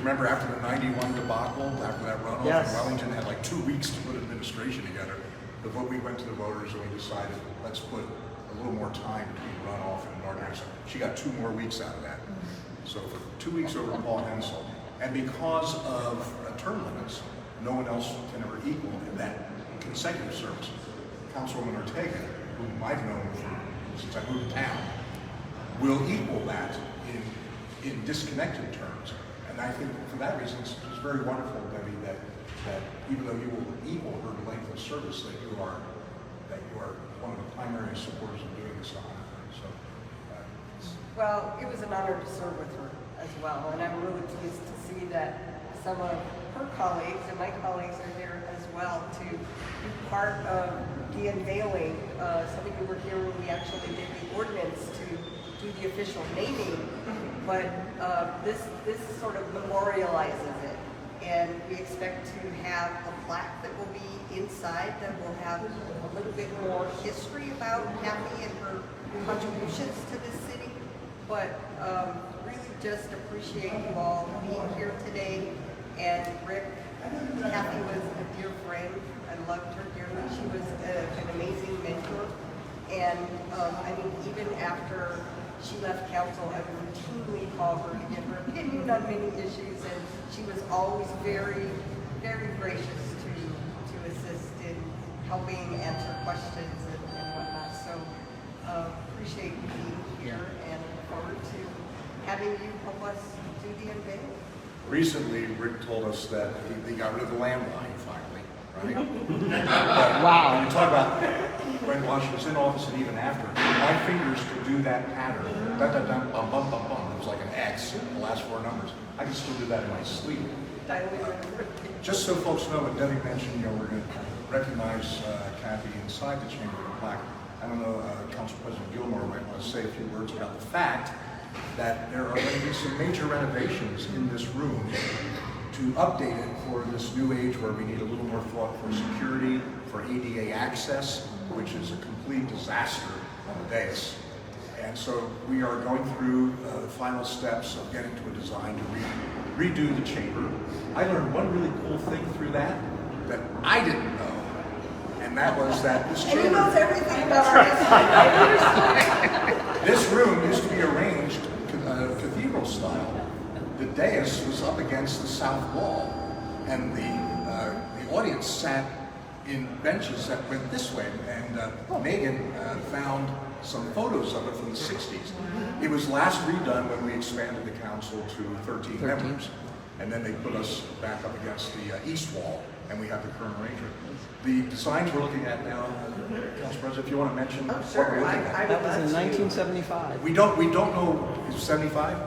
remember after the 91 debacle, after that runoff, Yes. Wellington had like 2 weeks to put administration together. The vote, we went to the voters and we decided, let's put a little more time between runoff and inauguration. She got 2 more weeks out of that. So for 2 weeks over Paul Hensel. And because of term limits, no one else can ever equal that consecutive service. Councilwoman Ortega, whom I've known since I moved to town, will equal that in disconnected terms. And I think for that reason, it's very wonderful, Debbie, that even though you will equal her length of service, that you are one of the primary supporters of doing this honor. So, well, it was an honor to serve with her as well, and I'm really pleased to see that some of her colleagues and my colleagues are here as well to be part of the unveiling. Some of you were here when we actually did the ordinance to do the official naming, but this sort of memorializes it. And we expect to have a plaque that will be inside that will have a little bit more history about Cathy and her contributions to this city. But really just appreciate you all being here today. And Rick, Cathy was a dear friend. I loved her dearly. She was an amazing mentor. And I mean, even after she left council, I would routinely call her to get her opinion on many issues, and she was always very, very gracious to assist in helping answer questions and whatnot. So appreciate you being here and look forward to having you help us do the unveiling. recently, Rick told us that they got rid of the landline finally, right? Wow. When you talk about when she was in office and even after, my fingers could do that pattern. Da, da, da, bum, bum, bum, bum. It was like an X, the last 4 numbers. I can still do that in my sleep. Just so folks know, what Debbie mentioned, we're going to recognize Cathy inside the chamber with a plaque. I don't know, Council President Gilmore might want to say a few words about the fact that there are going to be some major renovations in this room to update it for this new age where we need a little more thought for security, for ADA access, which is a complete disaster on the dais. And so we are going through the final steps of getting to a design to redo the chamber. I learned one really cool thing through that I didn't know, and that was that this chamber... And he knows everything about our history. This room used to be arranged cathedral style. The dais was up against the south wall, and the audience sat in benches that went this way, and Megan found some photos of it from the 60s. It was last redone when we expanded the council to 13 members, and then they put us back up against the east wall, and we have the current arrangement. The designs we're looking at now, Council President, if you want to mention what we're looking at. That was in 1975. We don't know, is it 75?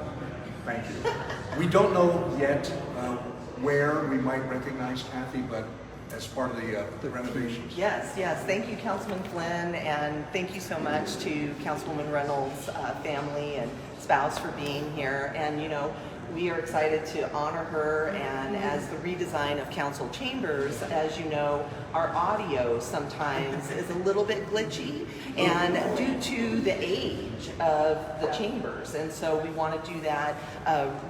Thank you. We don't know yet where we might recognize Cathy, but as part of the renovations. Yes. Thank you, Councilman Flynn, and thank you so much to Councilwoman Reynolds' family and spouse for being here. And we are excited to honor her, and as the redesign of council chambers, as you know, our audio sometimes is a little bit glitchy, and due to the age of the chambers, and so we want to do that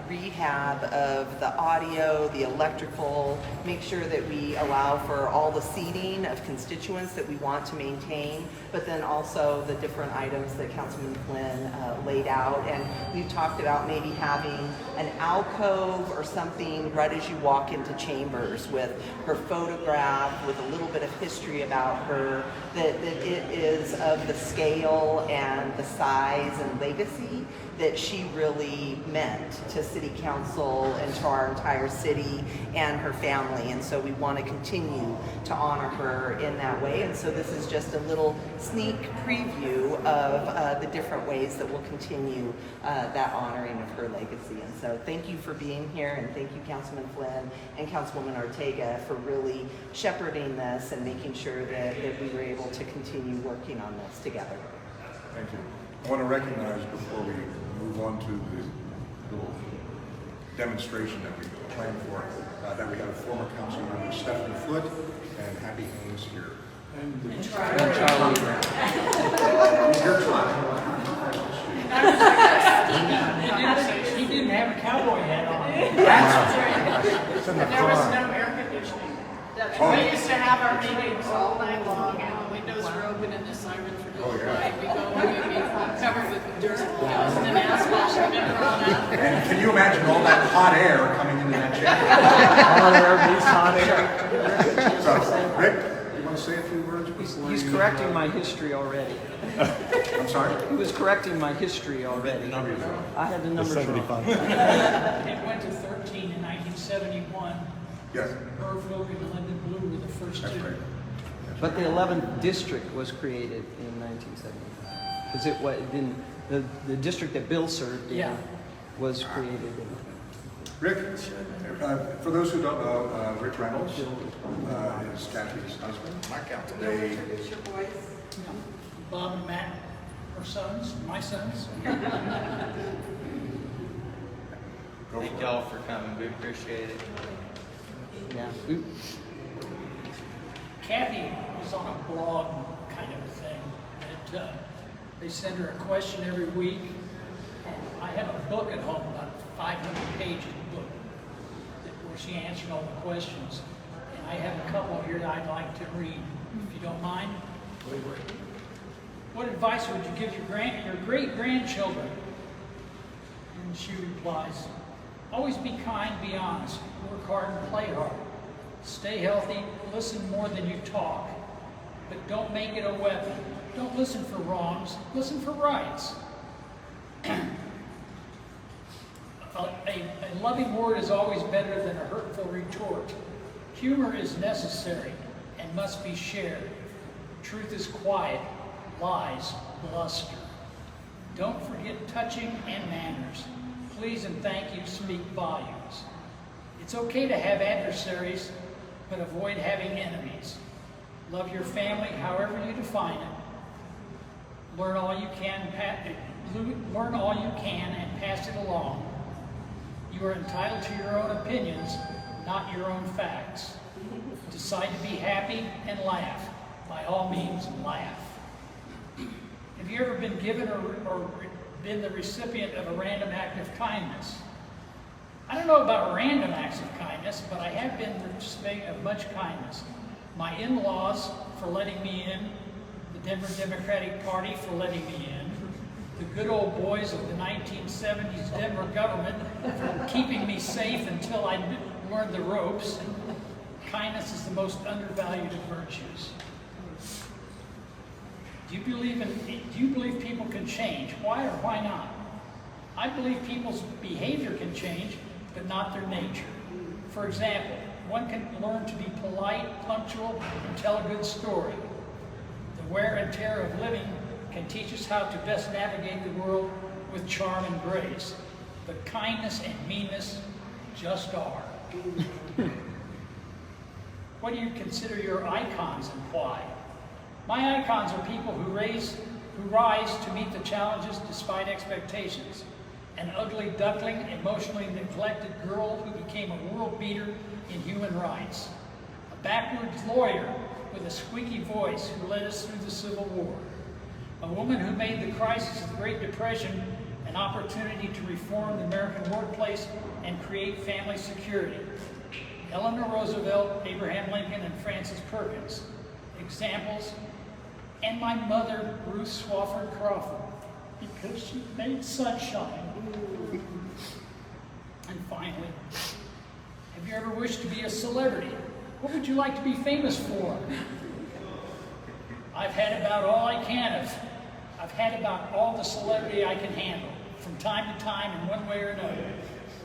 rehab of the audio, the electrical, make sure that we allow for all the seating of constituents that we want to maintain, but then also the different items that Councilman Flynn laid out. And we've talked about maybe having an alcove or something right as you walk into chambers with her photograph, with a little bit of history about her, that it is of the scale and the size and legacy that she really meant to City Council and to our entire city and her family. And so we want to continue to honor her in that way. And so this is just a little sneak preview of the different ways that we'll continue that honoring of her legacy. And so thank you for being here, and thank you, Councilman Flynn and Councilwoman Ortega, for really shepherding this and making sure that we were able to continue working on this together. Thank you. I want to recognize, before we move on to the little demonstration that we planned for, that we have former council member Stephanie Foote and Happy Haynes here. And Charlie. Your time. He didn't have a cowboy hat on. It's in the There was car. no air conditioning. Oh. We used to have our meetings all night long, and the windows were open and the sirens were Oh, going yeah. by. We go, we would be covered with dirt, and asphalt had been thrown out. And can you imagine all that hot air coming into that chair? Hot air beats hot air. So, Rick, you want to say a few words before He's you, correcting my history already. I'm sorry? He was correcting my history already. I had the numbers wrong. It went to 13 in 1971. Yes, Irv Logan and Lyndon Blue were the first that's two. great. But the 11th district was created in 1975. Because it was, the district that Bill served in Yeah. was created in. Rick, for those who don't know, Rick Reynolds is Cathy's husband. They, Introduce your boys. Bob and Matt are sons, my sons. go Thank for it. y'all for coming. We appreciate it. Yeah. Cathy was on a blog kind of a thing. That, they send her a question every week. And I have a book at home, about 500 pages book, where she answered all the questions. And I have a couple here that I'd like to read, if you don't mind. What advice would you give your great-grandchildren? And she replies, always be kind, be honest, work hard and play hard. Stay healthy, listen more than you talk, but don't make it a weapon. Don't listen for wrongs, listen for rights. A loving word is always better than a hurtful retort. Humor is necessary and must be shared. Truth is quiet, lies bluster. Don't forget touching and manners. Please and thank you speak volumes. It's okay to have adversaries, but avoid having enemies. Love your family however you define it. Learn all you can and pass it along. You are entitled to your own opinions, not your own facts. Decide to be happy and laugh. By all means, laugh. Have you ever been given or been the recipient of a random act of kindness? I don't know about random acts of kindness, but I have been the recipient of much kindness. My in-laws for letting me in, the Denver Democratic Party for letting me in, the good old boys of the 1970s Denver government for keeping me safe until I learned the ropes. Kindness is the most undervalued of virtues. Do you believe people can change? Why or why not? I believe people's behavior can change, but not their nature. For example, one can learn to be polite, punctual, and tell a good story. The wear and tear of living can teach us how to best navigate the world with charm and grace. But kindness and meanness just are. What do you consider your icons and why? My icons are people who rise to meet the challenges despite expectations. An ugly duckling, emotionally neglected girl who became a world beater in human rights. A backwoods lawyer with a squeaky voice who led us through the Civil War. A woman who made the crisis of the Great Depression an opportunity to reform the American workplace and create family security. Eleanor Roosevelt, Abraham Lincoln, and Francis Perkins. Examples. And my mother, Ruth Swofford Crawford, because she made sunshine. And finally, have you ever wished to be a celebrity? What would you like to be famous for? I've had about all I can of. I've had about all the celebrity I can handle, from time to time in one way or another.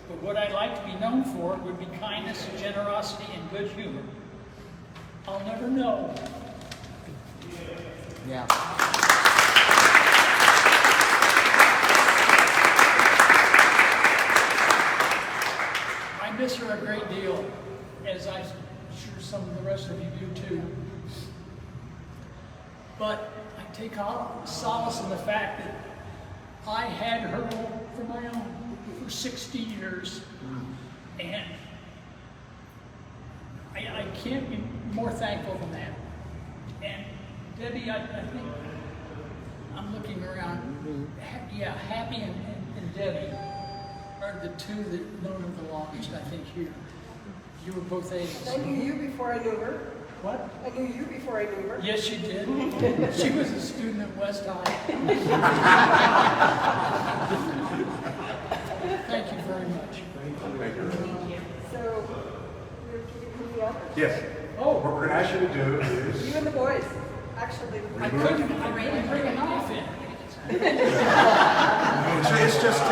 But what I'd like to be known for would be kindness, generosity, and good humor. I'll never know. Yeah. I miss her a great deal, as I'm sure some of the rest of you do too. But I take solace in the fact that I had her for my own for 60 years. And I can't be more thankful than that. And Debbie, I think I'm looking around. Yeah, Happy and Debbie. are the two that known her the longest, I think, here. You were both A's. I knew you before I knew her. What? I knew you before I knew her. Yes, she did. She was a student at West High. Thank you very much. Thank you. So, you're giving me up? Yes. Oh, What we're gonna ask you to do You is, and the boys, actually. I couldn't bring a knife in. it's just